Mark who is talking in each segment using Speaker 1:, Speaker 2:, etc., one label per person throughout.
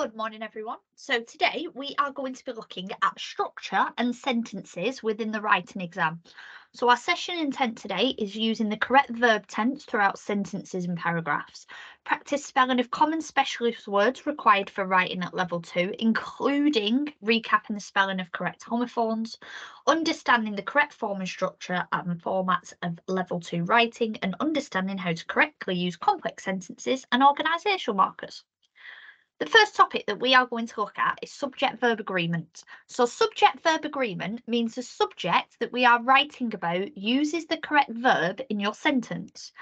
Speaker 1: Good morning, everyone. So today we are going to be looking at structure and sentences within the writing exam. So our session intent today is using the correct verb tense throughout sentences and paragraphs. Practice spelling of common specialist words required for writing at level 2, including recapping the spelling of correct homophones, understanding the correct form and structure and formats of level 2 writing, and understanding how to correctly use complex sentences and organisational markers. The first topic that we are going to look at is subject-verb agreement. So subject-verb agreement means the subject that we are writing about uses the correct verb in your sentence.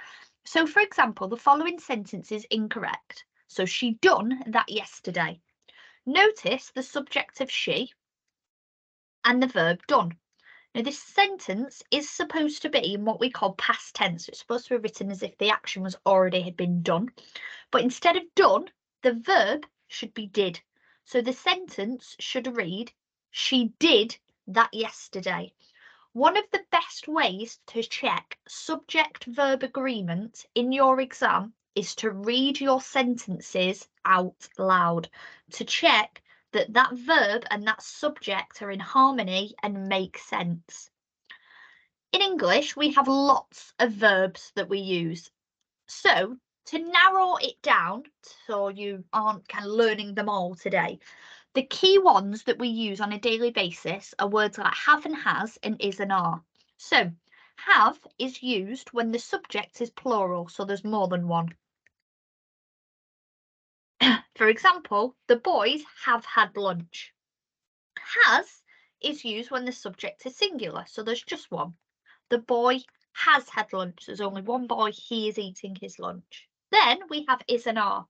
Speaker 1: So for example, the following sentence is incorrect. So she done that yesterday. Notice the subject of she and the verb done. Now this sentence is supposed to be in what we call past tense. It's supposed to be written as if the action was already had been done. But instead of done, the verb should be did. So the sentence should read, she did that yesterday. One of the best ways to check subject-verb agreement in your exam is to read your sentences out loud to check that that verb and that subject are in harmony and make sense. In English, we have lots of verbs that we use. So to narrow it down so you aren't kind of learning them all today, the key ones that we use on a daily basis are words like have and has and is and are. So have is used when the subject is plural, so there's more than one. For example, the boys have had lunch. Has is used when the subject is singular, so there's just one. The boy has had lunch. There's only one boy, he is eating his lunch. Then we have is and are.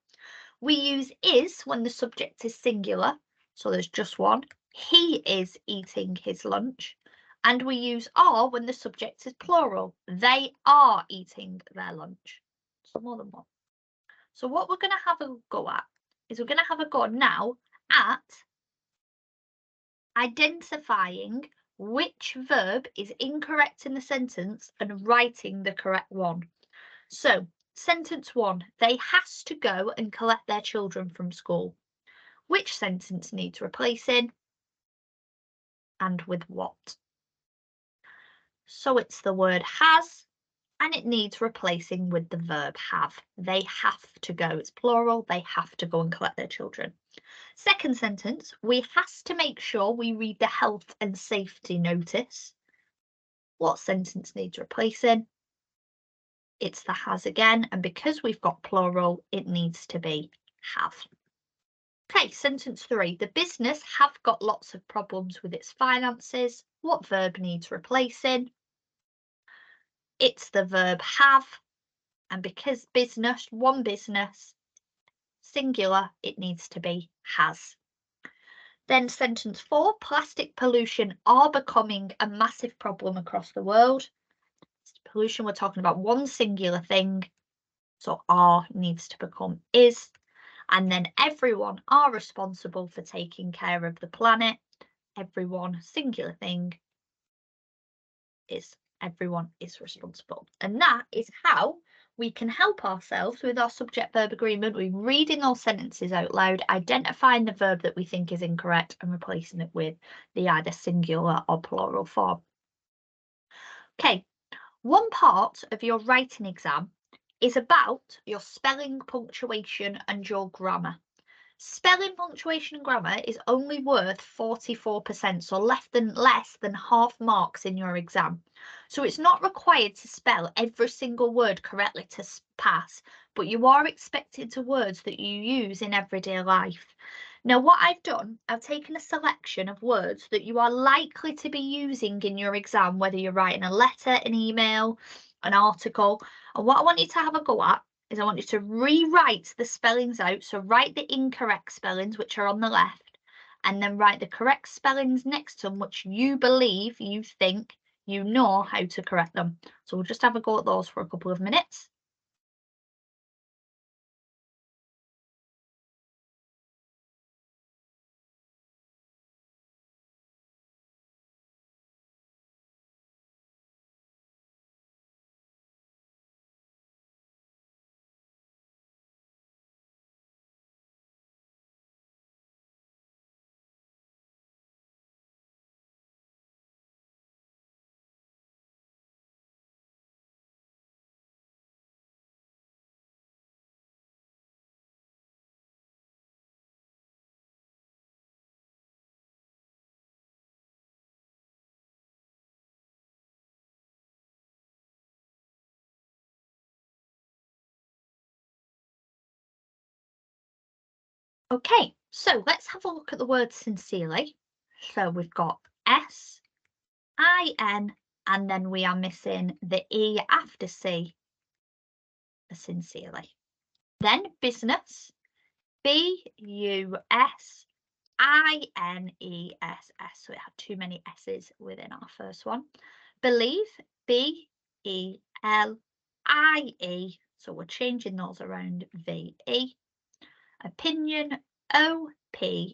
Speaker 1: We use is when the subject is singular, so there's just one. He is eating his lunch. And we use are when the subject is plural. They are eating their lunch. So more than one. So what we're going to have a go at is we're going to have a go now at identifying which verb is incorrect in the sentence and writing the correct one. So, sentence 1, they has to go and collect their children from school. Which sentence needs replacing and with what? So it's the word has and it needs replacing with the verb have. They have to go. It's plural. They have to go and collect their children. Second sentence, we has to make sure we read the health and safety notice. What sentence needs replacing? It's the has again, and because we've got plural, it needs to be have. Okay, sentence 3. The business have got lots of problems with its finances. What verb needs replacing? It's the verb have, and because business, one business, singular, it needs to be has. Then sentence 4, plastic pollution are becoming a massive problem across the world. Pollution, we're talking about one singular thing, so are needs to become is. And then everyone are responsible for taking care of the planet. Everyone, singular thing, is everyone is responsible. And that is how we can help ourselves with our subject-verb agreement. We're reading those sentences out loud, identifying the verb that we think is incorrect and replacing it with the either singular or plural form. Okay, one part of your writing exam is about your spelling, punctuation and your grammar. Spelling, punctuation and grammar is only worth 44%, so less than half marks in your exam. So it's not required to spell every single word correctly to pass, but you are expected to words that you use in everyday life. Now what I've done, I've taken a selection of words that you are likely to be using in your exam, whether you're writing a letter, an email, an article, and what I want you to have a go at is I want you to rewrite the spellings out. So write the incorrect spellings, which are on the left, and then write the correct spellings next to them, which you believe, you think, you know how to correct them. So we'll just have a go at those for a couple of minutes. Okay, so let's have a look at the word sincerely. So we've got S-I-N, and then we are missing the E after C for sincerely. Then business, B-U-S-I-N-E-S-S. So it had too many S's within our first one. Believe, B-E-L-I-E. So we're changing those around V-E. Opinion, O-P-I-N-I-O-N.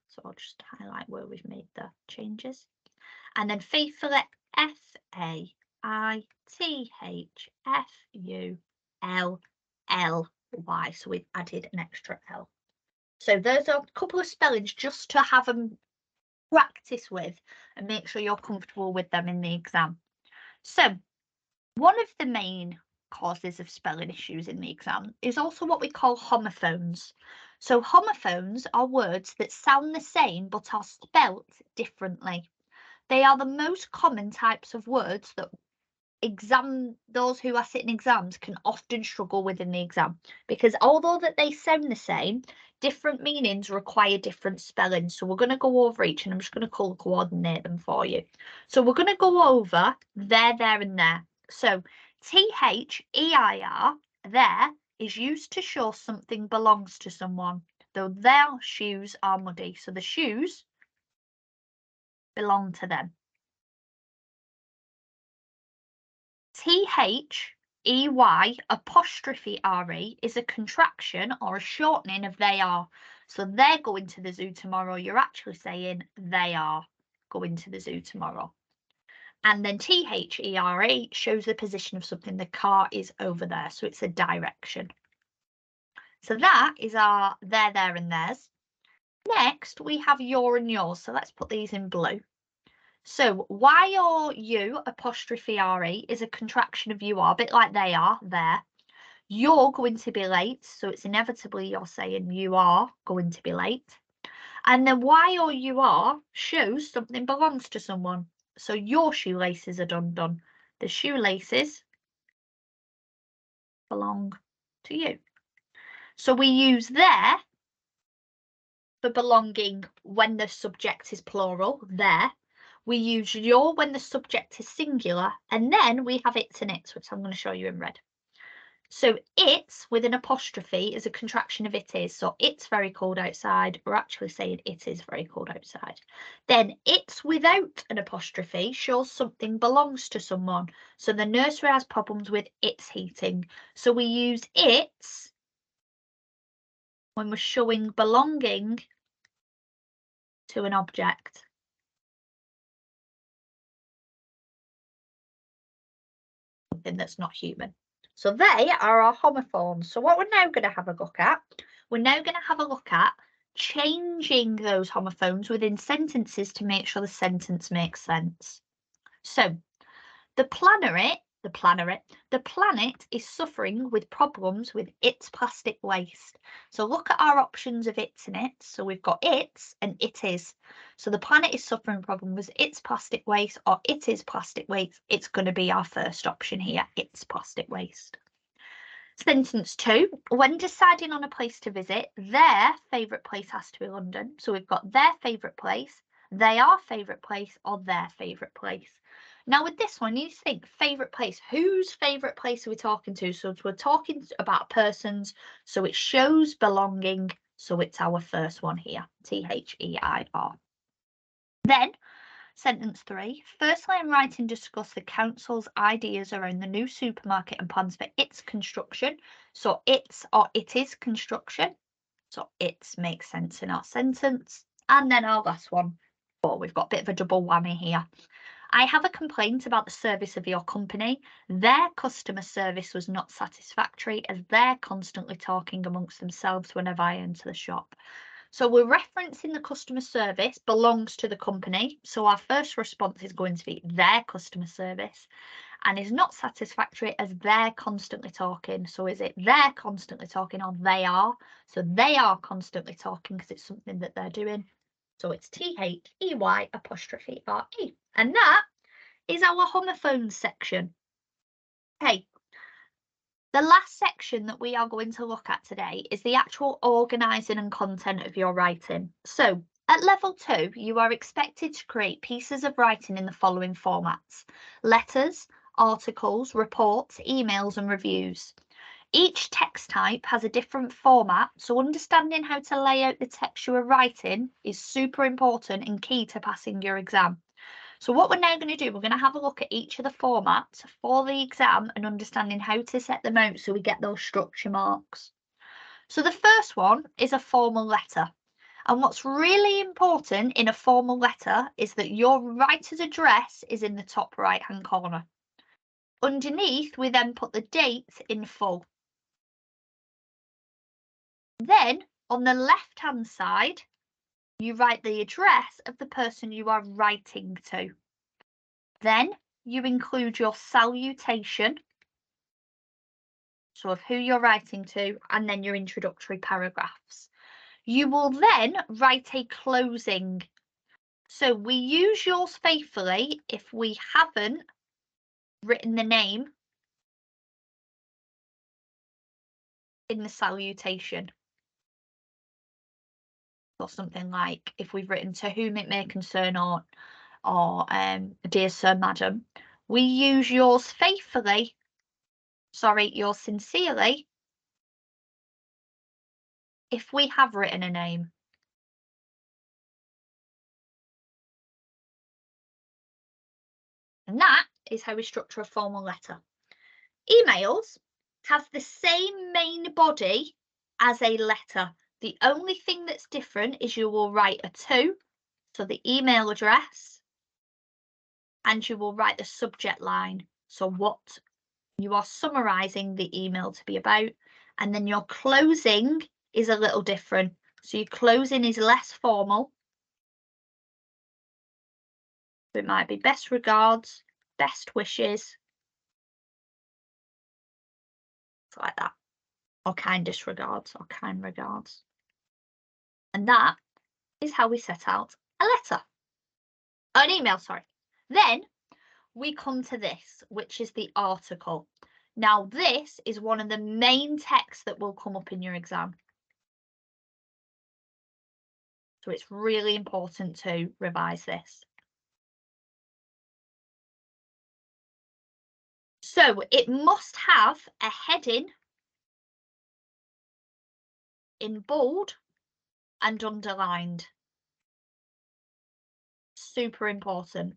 Speaker 1: So I'll just highlight where we've made the changes. And then faithfully, F-A-I-T-H-F-U-L-L-Y. So we've added an extra L. So those are a couple of spellings just to have them practice with and make sure you're comfortable with them in the exam. So one of the main causes of spelling issues in the exam is also what we call homophones. So homophones are words that sound the same but are spelt differently. They are the most common types of words that those who are sitting exams can often struggle with in the exam, because although that they sound the same, different meanings require different spelling. So we're going to go over each, and I'm just going to colour coordinate them for you. So we're going to go over there, and there. So T-H-E-I-R, there, is used to show something belongs to someone, though their shoes are muddy. So the shoes belong to them. T-H-E-Y apostrophe R-E is a contraction or a shortening of they are. So they're going to the zoo tomorrow. You're actually saying they are going to the zoo tomorrow. And then T-H-E-R-E shows the position of something. The car is over there. So it's a direction. So that is our there, and theirs. Next, we have your and yours. So let's put these in blue. So Y-O-U apostrophe R-E is a contraction of you are, a bit like they are there. You're going to be late, so it's inevitably you're saying you are going to be late. And then Y-O-U-R shows something belongs to someone. So your shoelaces are done. The shoelaces belong to you. So we use there for belonging when the subject is plural, there. We use your when the subject is singular, and then we have its and its, which I'm going to show you in red. So it's with an apostrophe is a contraction of it is. So it's very cold outside. We're actually saying it is very cold outside. Then it's without an apostrophe shows something belongs to someone. So the nursery has problems with its heating. So we use its when we're showing belonging to an object. Something that's not human. So they are our homophones. So what we're now going to have a look at, changing those homophones within sentences to make sure the sentence makes sense. So the planet is suffering with problems with its plastic waste. So look at our options of its and its. So we've got its and it is. So the planet is suffering problems with its plastic waste, or it is plastic waste. It's going to be our first option here, its plastic waste. Sentence 2, when deciding on a place to visit, their favourite place has to be London. So we've got their favourite place, their favourite place, or their favourite place. Now with this one, you think favourite place, whose favourite place are we talking to? So we're talking about persons, so it shows belonging, so it's our first one here, T-H-E-I-R. Then sentence 3, firstly in writing discuss the council's ideas around the new supermarket and plans for its construction. So it's or it is construction. So it's makes sense in our sentence. And then our last one, we've got a bit of a double whammy here. I have a complaint about the service of your company. Their customer service was not satisfactory, as they're constantly talking amongst themselves whenever I enter the shop. So we're referencing the customer service belongs to the company. So our first response is going to be their customer service, and is not satisfactory as they're constantly talking. So is it they're constantly talking or they are? So they are constantly talking because it's something that they're doing. So it's T-H-E-Y apostrophe R-E. And that is our homophones section. Okay, The last section that we are going to look at today is the actual organising and content of your writing. So at level 2, you are expected to create pieces of writing in the following formats: letters, articles, reports, emails and reviews. Each text type has a different format, so understanding how to lay out the text you are writing is super important and key to passing your exam. So what we're now going to do, we're going to have a look at each of the formats for the exam and understanding how to set them out so we get those structure marks. So the first one is a formal letter. And what's really important in a formal letter is that your writer's address is in the top right-hand corner. Underneath, we then put the date in full. Then, on the left-hand side, you write the address of the person you are writing to. Then, you include your salutation, so of who you're writing to, and then your introductory paragraphs. You will then write a closing. So we use yours faithfully if we haven't written the name in the salutation. Or something like if we've written "to whom it may concern" or "dear sir, madam," we use yours faithfully, yours sincerely, if we have written a name. And that is how we structure a formal letter. Emails have the same main body as a letter. The only thing that's different is you will write a "to," so the email address, and you will write the subject line, so what you are summarising the email to be about, and then your closing is a little different. So your closing is less formal. So it might be "best regards," "best wishes," like that, or "kindest regards" or "kind regards." And that is how we set out a letter. An email, sorry. Then we come to this, which is the article. Now, this is one of the main texts that will come up in your exam. So it's really important to revise this. So it must have a heading in bold and underlined. Super important.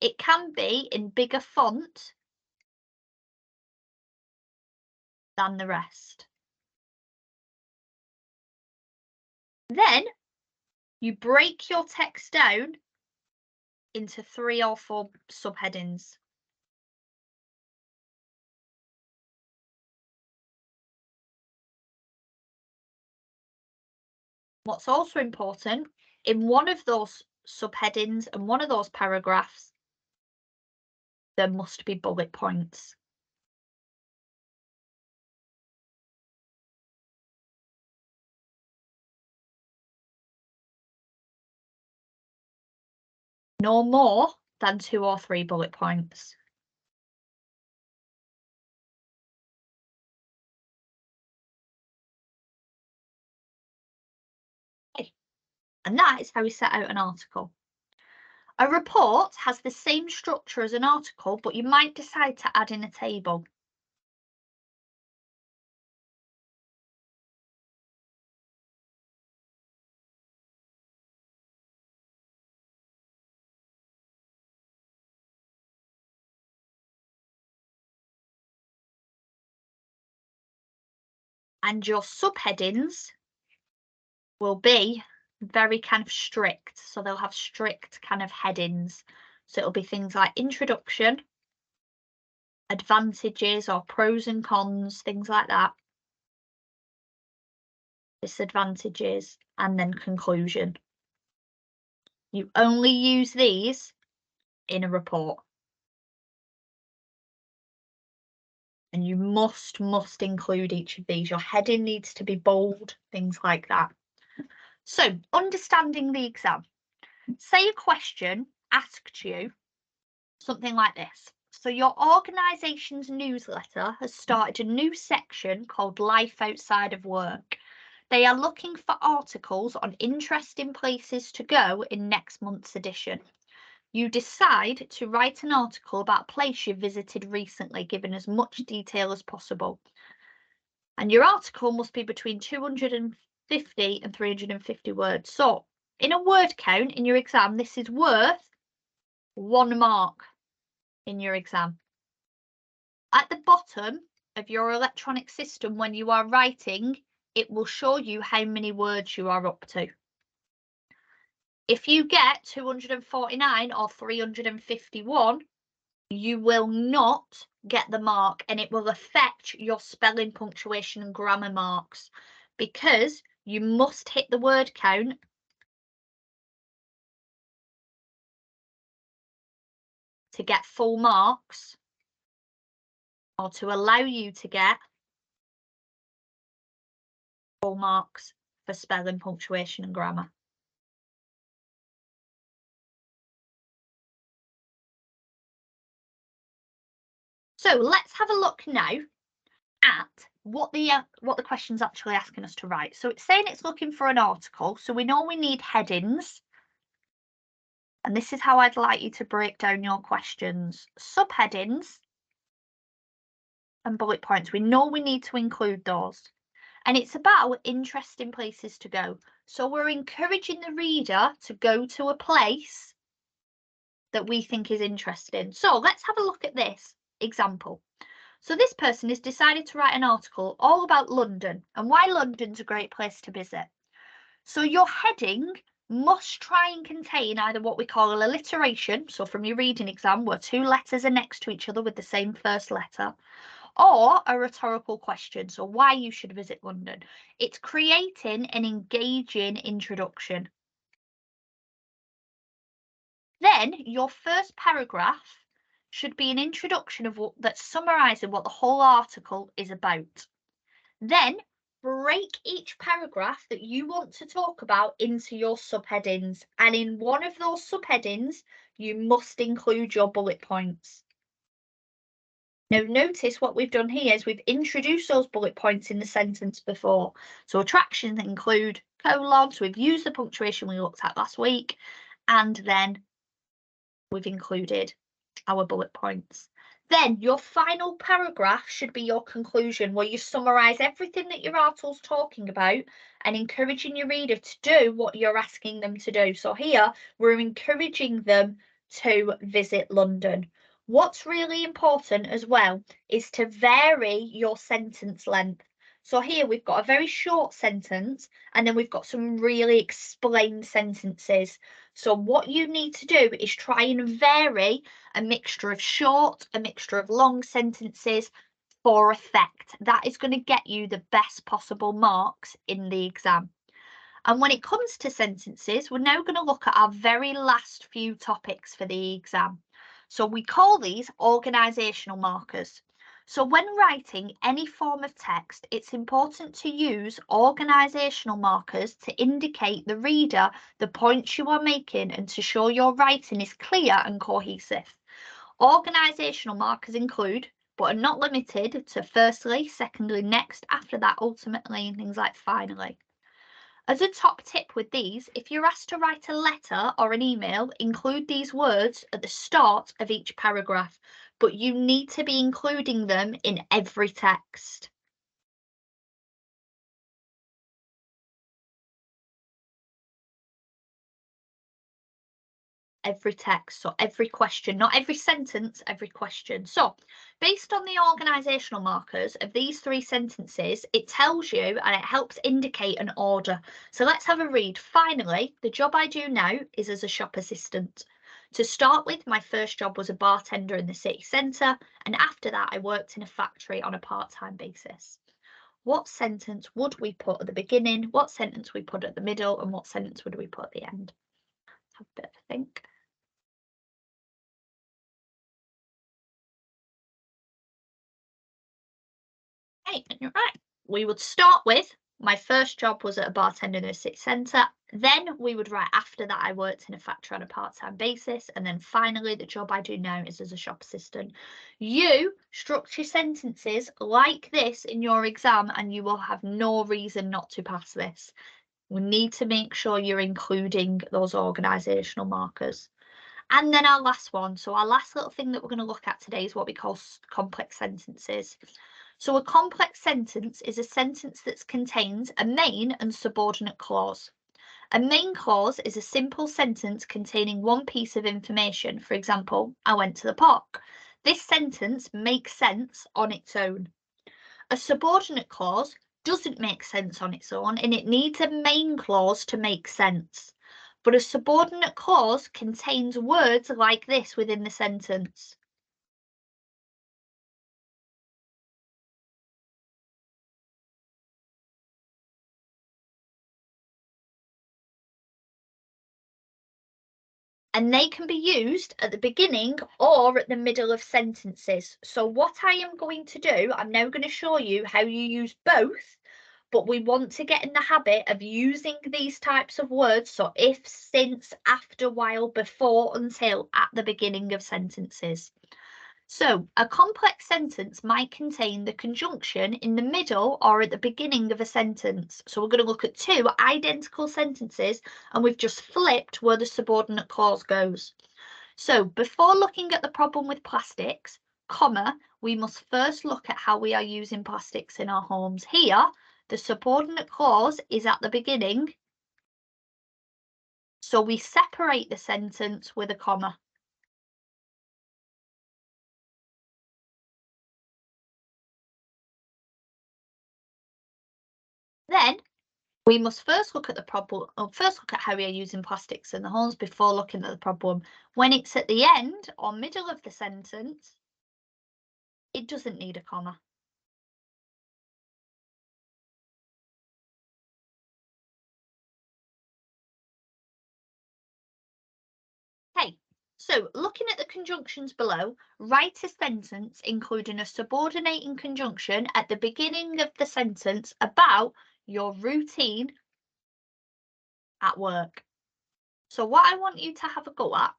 Speaker 1: It can be in bigger font than the rest. Then you break your text down into 3 or 4 subheadings. What's also important, in one of those subheadings and one of those paragraphs, there must be bullet points. No more than 2 or 3 bullet points. And that is how we set out an article. A report has the same structure as an article, but you might decide to add in a table. And your subheadings will be very kind of strict. So they'll have strict kind of headings. So it'll be things like introduction, advantages or pros and cons, things like that. Disadvantages, and then conclusion. You only use these in a report. And you must include each of these. Your heading needs to be bold, things like that. So, understanding the exam. Say a question asked you something like this. So your organisation's newsletter has started a new section called Life Outside of Work. They are looking for articles on interesting places to go in next month's edition. You decide to write an article about a place you visited recently, giving as much detail as possible. And your article must be between 250 and 350 words. So in a word count in your exam, this is worth 1 mark in your exam. At the bottom of your electronic system, when you are writing, it will show you how many words you are up to. If you get 249 or 351, you will not get the mark, and it will affect your spelling, punctuation and grammar marks, because you must hit the word count to get full marks, or to allow you to get full marks for spelling, punctuation and grammar. So let's have a look now at what the question's actually asking us to write. So it's saying it's looking for an article, so we know we need headings. And this is how I'd like you to break down your questions. Subheadings and bullet points. We know we need to include those. And it's about interesting places to go. So we're encouraging the reader to go to a place that we think is interesting. So let's have a look at this example. So this person has decided to write an article all about London and why London's a great place to visit. So your heading must try and contain either what we call an alliteration, so from your reading exam where 2 letters are next to each other with the same first letter, or a rhetorical question, so why you should visit London. It's creating an engaging introduction. Then your first paragraph should be an introduction of that's summarising what the whole article is about. Then break each paragraph that you want to talk about into your subheadings, and in one of those subheadings you must include your bullet points. Now notice what we've done here is we've introduced those bullet points in the sentence before. So attractions include colons, we've used the punctuation we looked at last week, and then we've included our bullet points. Then your final paragraph should be your conclusion, where you summarise everything that your article's talking about and encouraging your reader to do what you're asking them to do. So here we're encouraging them to visit London. What's really important as well is to vary your sentence length. So here we've got a very short sentence and then we've got some really explained sentences. So what you need to do is try and vary a mixture of short, a mixture of long sentences for effect. That is going to get you the best possible marks in the exam. And when it comes to sentences, we're now going to look at our very last few topics for the exam. So we call these organisational markers. So when writing any form of text, it's important to use organisational markers to indicate the reader the points you are making and to show your writing is clear and cohesive. Organisational markers include, but are not limited to, firstly, secondly, next, after that, ultimately, and things like finally. As a top tip with these, if you're asked to write a letter or an email, include these words at the start of each paragraph, but you need to be including them in every text. Every text, so every question, not every sentence, every question. So based on the organisational markers of these 3 sentences, it tells you and it helps indicate an order. So let's have a read. Finally, the job I do now is as a shop assistant. To start with, my first job was a bartender in the city centre, and after that I worked in a factory on a part-time basis. What sentence would we put at the beginning? What sentence we put at the middle? And what sentence would we put at the end? Have a bit of a think. Okay, and you're right. We would start with My first job was at a bartender in a city centre. Then we would write after that I worked in a factory on a part-time basis. And then finally, the job I do now is as a shop assistant. You structure sentences like this in your exam and you will have no reason not to pass this. We need to make sure you're including those organisational markers. And then our last one. So our last little thing that we're going to look at today is what we call complex sentences. So a complex sentence is a sentence that contains a main and subordinate clause. A main clause is a simple sentence containing one piece of information. For example, I went to the park. This sentence makes sense on its own. A subordinate clause doesn't make sense on its own and it needs a main clause to make sense. But a subordinate clause contains words like this within the sentence. And they can be used at the beginning or at the middle of sentences. So what I am going to do, I'm now going to show you how you use both, but we want to get in the habit of using these types of words. So if, since, after, while, before, until, at the beginning of sentences. So a complex sentence might contain the conjunction in the middle or at the beginning of a sentence. So we're going to look at two identical sentences and we've just flipped where the subordinate clause goes. So before looking at the problem with plastics, we must first look at how we are using plastics in our homes. Here, the subordinate clause is at the beginning. So we separate the sentence with a comma. Then we must first look at the problem, or first look at how we are using plastics in the homes before looking at the problem. When it's at the end or middle of the sentence, it doesn't need a comma. Okay, so looking at the conjunctions below, write a sentence including a subordinating conjunction at the beginning of the sentence about your routine at work. So what I want you to have a go at,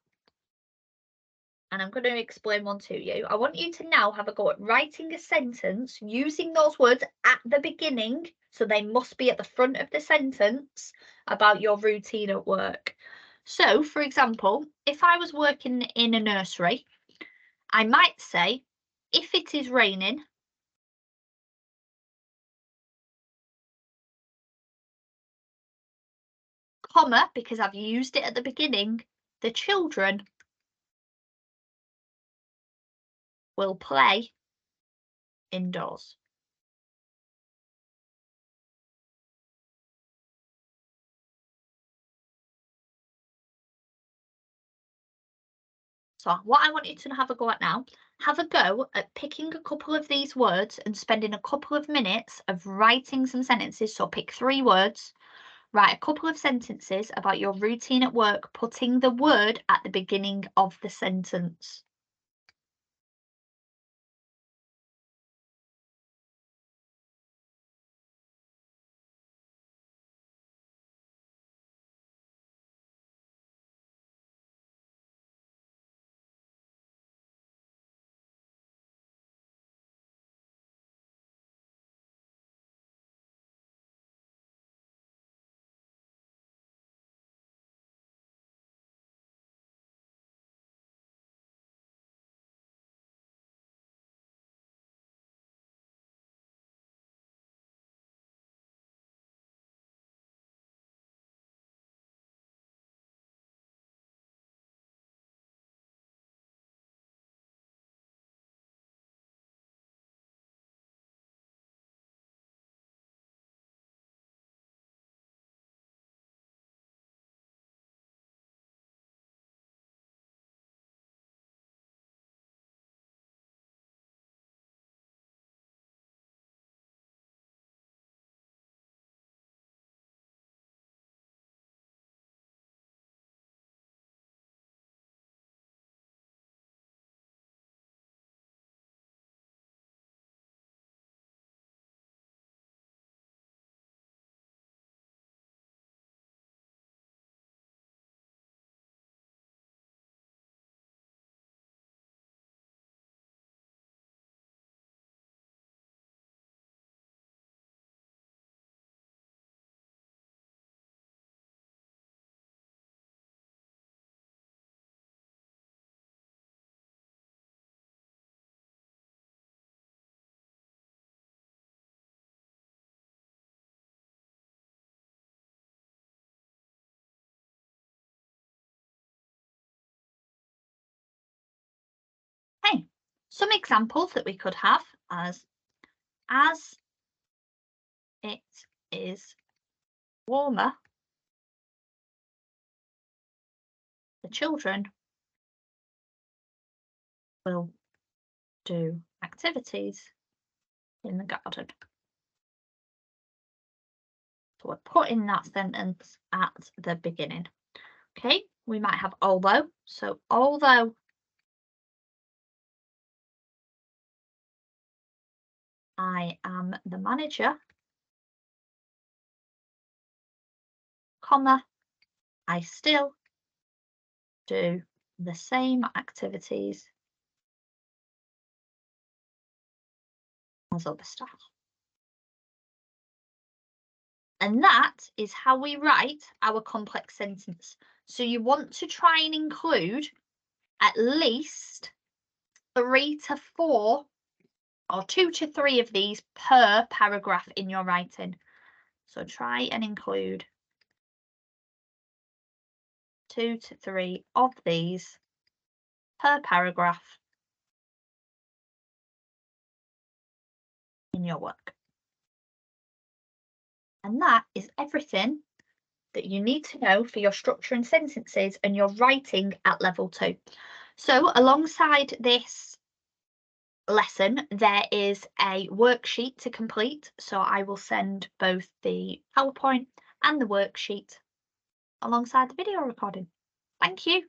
Speaker 1: and I'm going to explain one to you. I want you to now have a go at writing a sentence using those words at the beginning, so they must be at the front of the sentence, about your routine at work. So, for example, if I was working in a nursery, I might say, if it is raining, comma, because I've used it at the beginning, the children will play indoors. So what I want you to have a go at now, have a go at picking a couple of these words and spending a couple of minutes of writing some sentences. So pick 3 words, write a couple of sentences about your routine at work, putting the word at the beginning of the sentence. Some examples that we could have as it is warmer, the children will do activities in the garden. So we're putting that sentence at the beginning. Okay, we might have although. So although I am the manager, comma, I still do the same activities as other staff. And that is how we write our complex sentence. So you want to try and include at least 3 to 4 or 2 to 3 of these per paragraph in your writing. So try and include 2 to 3 of these per paragraph in your work. And that is everything that you need to know for your structuring sentences and your writing at level 2. So alongside this lesson, there is a worksheet to complete. So I will send both the PowerPoint and the worksheet alongside the video recording. Thank you.